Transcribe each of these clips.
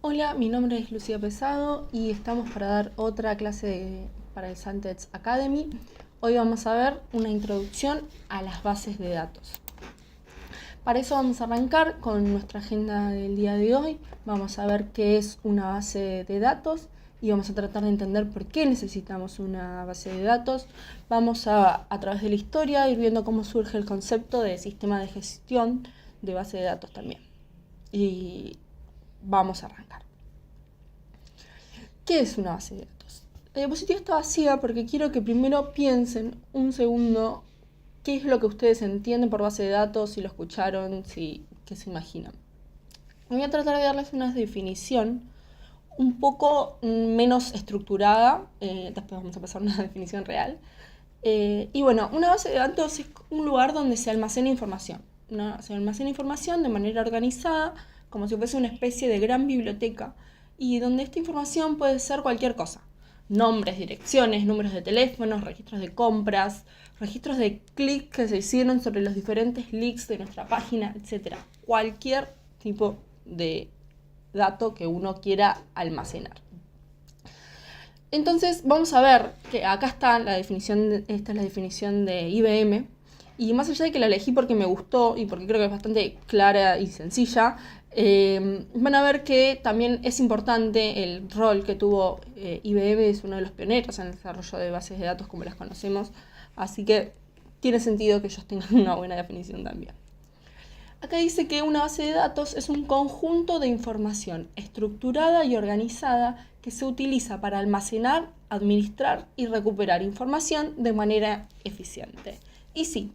Hola, mi nombre es Lucía Pesado y estamos para dar otra clase para el Santets Academy. Hoy vamos a ver una introducción a las bases de datos. Para eso vamos a arrancar con nuestra agenda del día de hoy. Vamos a ver qué es una base de datos y vamos a tratar de entender por qué necesitamos una base de datos. Vamos a través de la historia, ir viendo cómo surge el concepto de sistema de gestión de base de datos también. Y vamos a arrancar. ¿Qué es una base de datos? La diapositiva está vacía porque quiero que primero piensen un segundo qué es lo que ustedes entienden por base de datos, si lo escucharon, qué se imaginan. Voy a tratar de darles una definición un poco menos estructurada, después vamos a pasar a una definición real. Y bueno, una base de datos es un lugar donde se almacena información. Se almacena información de manera organizada, como si fuese una especie de gran biblioteca, y donde esta información puede ser cualquier cosa. Nombres, direcciones, números de teléfonos, registros de compras, registros de clics que se hicieron sobre los diferentes links de nuestra página, etc. Cualquier tipo de dato que uno quiera almacenar. Entonces vamos a ver que acá está la definición, esta es la definición de IBM, y más allá de que la elegí porque me gustó y porque creo que es bastante clara y sencilla, van a ver que también es importante el rol que tuvo IBM, es uno de los pioneros en el desarrollo de bases de datos como las conocemos, así que tiene sentido que ellos tengan una buena definición también. Acá dice que una base de datos es un conjunto de información estructurada y organizada que se utiliza para almacenar, administrar y recuperar información de manera eficiente. Y sí,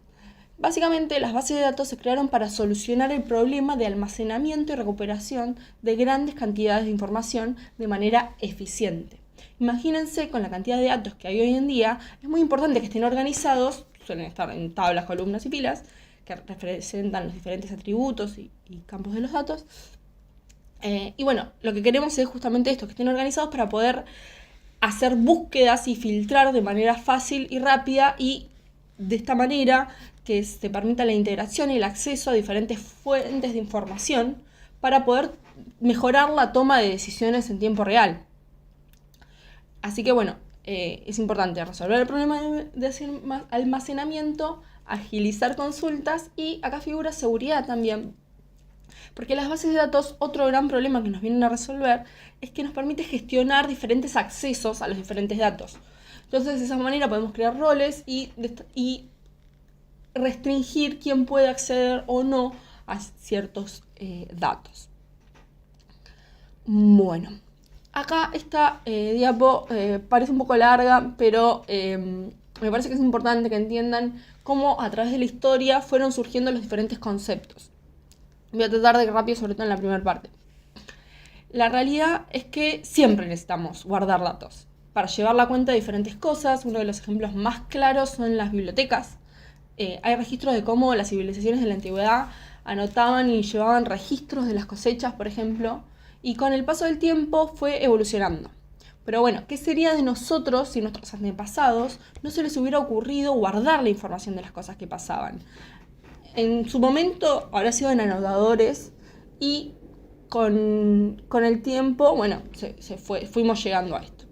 básicamente las bases de datos se crearon para solucionar el problema de almacenamiento y recuperación de grandes cantidades de información de manera eficiente. Imagínense, con la cantidad de datos que hay hoy en día, es muy importante que estén organizados, suelen estar en tablas, columnas y filas, que representan los diferentes atributos y campos de los datos. Y bueno, lo que queremos es justamente esto, que estén organizados para poder hacer búsquedas y filtrar de manera fácil y rápida, y de esta manera que se permita la integración y el acceso a diferentes fuentes de información para poder mejorar la toma de decisiones en tiempo real. Así que bueno, es importante resolver el problema de almacenamiento, agilizar consultas, y acá figura seguridad también. Porque las bases de datos, otro gran problema que nos vienen a resolver, es que nos permite gestionar diferentes accesos a los diferentes datos. Entonces de esa manera podemos crear roles y restringir quién puede acceder o no a ciertos datos. Bueno, acá esta diapo parece un poco larga, pero me parece que es importante que entiendan cómo a través de la historia fueron surgiendo los diferentes conceptos. Voy a tratar de ir rápido, sobre todo en la primera parte. La realidad es que siempre necesitamos guardar datos para llevar la cuenta de diferentes cosas. Uno de los ejemplos más claros son las bibliotecas. Hay registros de cómo las civilizaciones de la antigüedad anotaban y llevaban registros de las cosechas, por ejemplo, y con el paso del tiempo fue evolucionando. Pero bueno, ¿qué sería de nosotros si nuestros antepasados no se les hubiera ocurrido guardar la información de las cosas que pasaban? En su momento habrá sido en anotadores, y con el tiempo, bueno, fuimos llegando a esto.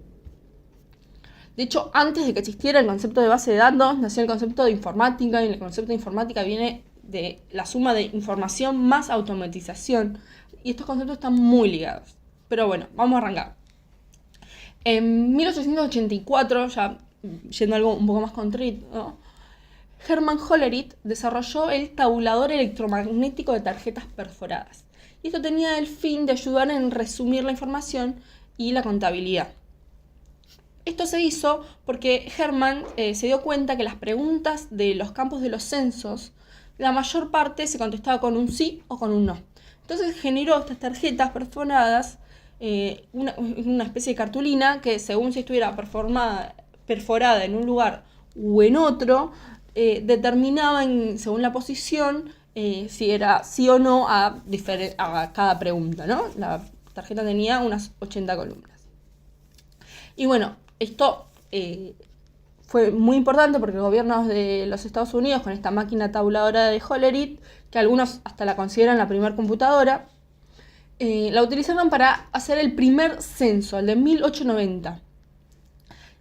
De hecho, antes de que existiera el concepto de base de datos, nació el concepto de informática, y el concepto de informática viene de la suma de información más automatización, y estos conceptos están muy ligados. Pero bueno, vamos a arrancar. En 1884, ya yendo a algo un poco más concreto, ¿no? Hermann Hollerith desarrolló el tabulador electromagnético de tarjetas perforadas. Y esto tenía el fin de ayudar en resumir la información y la contabilidad. Esto se hizo porque Hermann se dio cuenta que las preguntas de los campos de los censos, la mayor parte se contestaba con un sí o con un no. Entonces generó estas tarjetas perforadas, una especie de cartulina que, según si estuviera perforada en un lugar o en otro, determinaban, según la posición, si era sí o no a cada pregunta, ¿no? La tarjeta tenía unas 80 columnas. Y bueno, esto fue muy importante porque el gobierno de los Estados Unidos, con esta máquina tabuladora de Hollerith, que algunos hasta la consideran la primera computadora, La utilizaron para hacer el primer censo, el de 1890.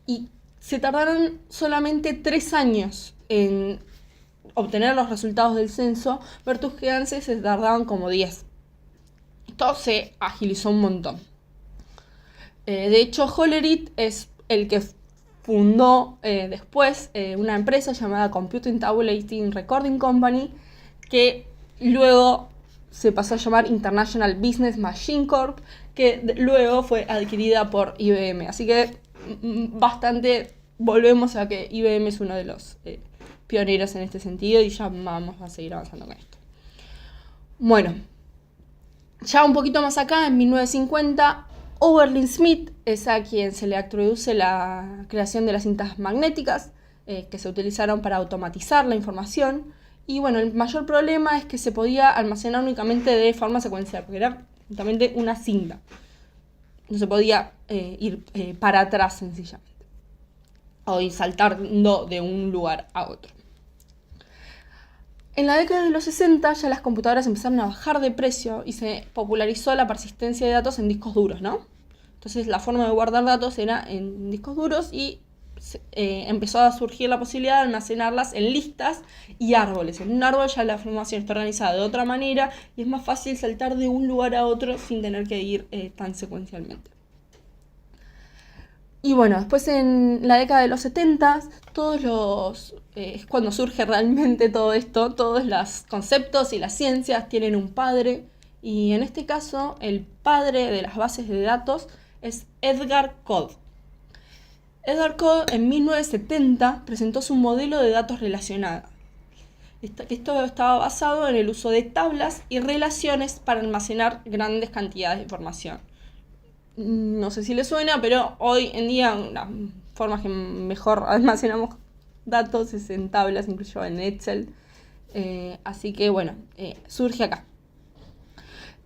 Y se tardaron solamente 3 años en obtener los resultados del censo, versus que antes se tardaban como 10. Esto se agilizó un montón. De hecho, Hollerith es el que fundó después una empresa llamada Computing Tabulating Recording Company, que luego se pasó a llamar International Business Machine Corp, que luego fue adquirida por IBM. Así que bastante volvemos a que IBM es uno de los pioneros en este sentido, y ya vamos a seguir avanzando con esto. Bueno, ya un poquito más acá, en 1950, Oberlin Smith es a quien se le atribuye la creación de las cintas magnéticas que se utilizaron para automatizar la información. Y bueno, el mayor problema es que se podía almacenar únicamente de forma secuencial, porque era justamente una cinta. No se podía ir para atrás sencillamente, o ir saltando de un lugar a otro. En la década de los 60 ya las computadoras empezaron a bajar de precio y se popularizó la persistencia de datos en discos duros, ¿no? Entonces la forma de guardar datos era en discos duros, y empezó a surgir la posibilidad de almacenarlas en listas y árboles. En un árbol ya la información está organizada de otra manera y es más fácil saltar de un lugar a otro sin tener que ir tan secuencialmente. Y bueno, después en la década de los 70, es cuando surge realmente todo esto, todos los conceptos y las ciencias tienen un padre, y en este caso el padre de las bases de datos es Edgar Codd. Edgar Codd en 1970 presentó su modelo de datos relacionados. Esto estaba basado en el uso de tablas y relaciones para almacenar grandes cantidades de información. No sé si les suena, pero hoy en día la forma que mejor almacenamos datos es en tablas, incluso en Excel. Así que bueno, surge acá.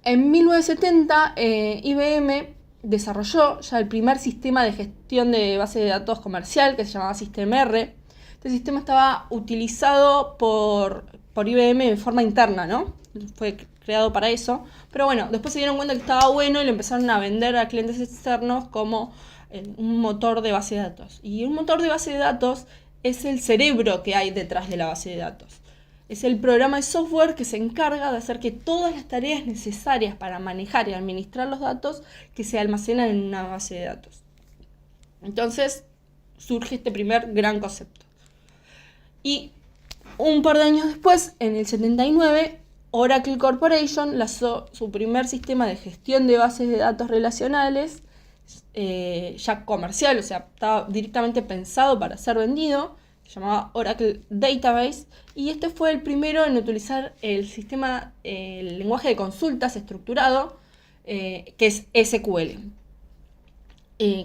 En 1970 IBM desarrolló ya el primer sistema de gestión de base de datos comercial, que se llamaba System R. Este sistema estaba utilizado por IBM de forma interna, ¿no? Fue creado para eso. Pero bueno, después se dieron cuenta que estaba bueno y lo empezaron a vender a clientes externos como un motor de base de datos. Y un motor de base de datos es el cerebro que hay detrás de la base de datos. Es el programa de software que se encarga de hacer que todas las tareas necesarias para manejar y administrar los datos que se almacenan en una base de datos. Entonces surge este primer gran concepto. Y un par de años después, en el 79, Oracle Corporation lanzó su primer sistema de gestión de bases de datos relacionales, ya comercial, o sea, estaba directamente pensado para ser vendido. Se llamaba Oracle Database, y este fue el primero en utilizar el sistema, el lenguaje de consultas estructurado, que es SQL,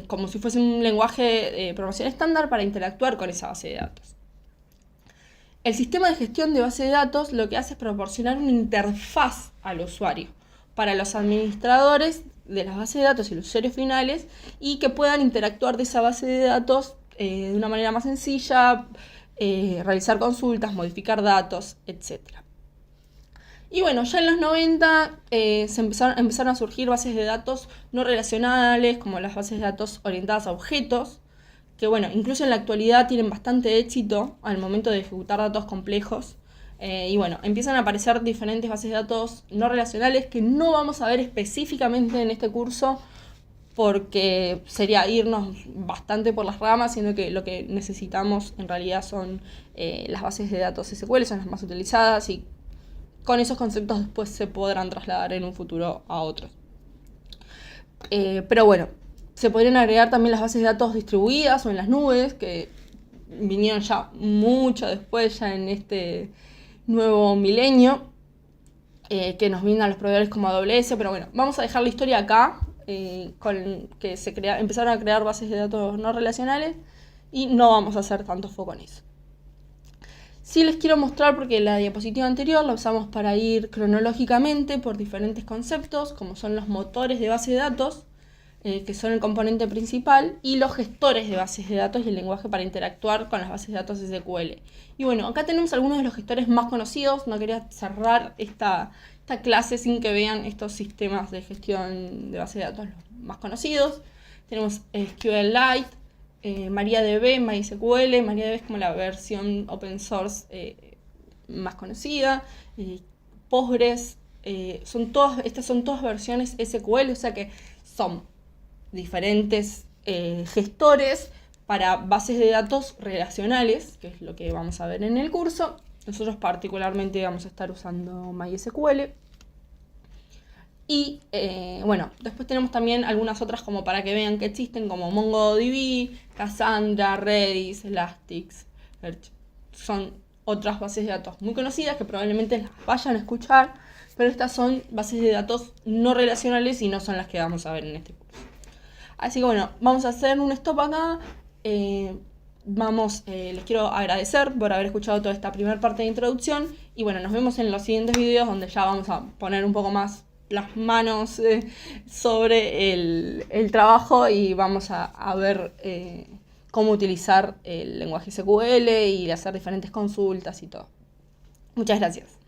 como si fuese un lenguaje de programación estándar para interactuar con esa base de datos. El sistema de gestión de base de datos lo que hace es proporcionar una interfaz al usuario para los administradores de las bases de datos y los usuarios finales, y que puedan interactuar de esa base de datos de una manera más sencilla, realizar consultas, modificar datos, etc. Y bueno, ya en los 90 empezaron a surgir bases de datos no relacionales, como las bases de datos orientadas a objetos, que bueno, incluso en la actualidad tienen bastante éxito al momento de ejecutar datos complejos. Y bueno, empiezan a aparecer diferentes bases de datos no relacionales que no vamos a ver específicamente en este curso, porque sería irnos bastante por las ramas, siendo que lo que necesitamos en realidad son las bases de datos SQL, son las más utilizadas, y con esos conceptos después se podrán trasladar en un futuro a otros. Pero bueno, se podrían agregar también las bases de datos distribuidas o en las nubes, que vinieron ya mucho después, ya en este nuevo milenio, que nos brindan los proveedores como AWS. Pero bueno, vamos a dejar la historia acá, con que empezaron a crear bases de datos no relacionales, y no vamos a hacer tanto foco en eso. Sí les quiero mostrar, porque la diapositiva anterior la usamos para ir cronológicamente por diferentes conceptos, como son los motores de base de datos. que son el componente principal, y los gestores de bases de datos y el lenguaje para interactuar con las bases de datos SQL. Y bueno, acá tenemos algunos de los gestores más conocidos. No quería cerrar esta clase sin que vean estos sistemas de gestión de bases de datos los más conocidos. Tenemos SQLite, MariaDB, MySQL. MariaDB es como la versión open source más conocida. Postgres, estas son todas versiones SQL, o sea que son diferentes gestores para bases de datos relacionales, que es lo que vamos a ver en el curso. Nosotros particularmente vamos a estar usando MySQL. Y bueno, después tenemos también algunas otras como para que vean que existen, como MongoDB, Cassandra, Redis, Elasticsearch. Son otras bases de datos muy conocidas que probablemente las vayan a escuchar, pero estas son bases de datos no relacionales y no son las que vamos a ver en este curso. Así que bueno, vamos a hacer un stop acá. Les quiero agradecer por haber escuchado toda esta primera parte de introducción. Y bueno, nos vemos en los siguientes videos donde ya vamos a poner un poco más las manos sobre el trabajo y vamos a ver cómo utilizar el lenguaje SQL y hacer diferentes consultas y todo. Muchas gracias.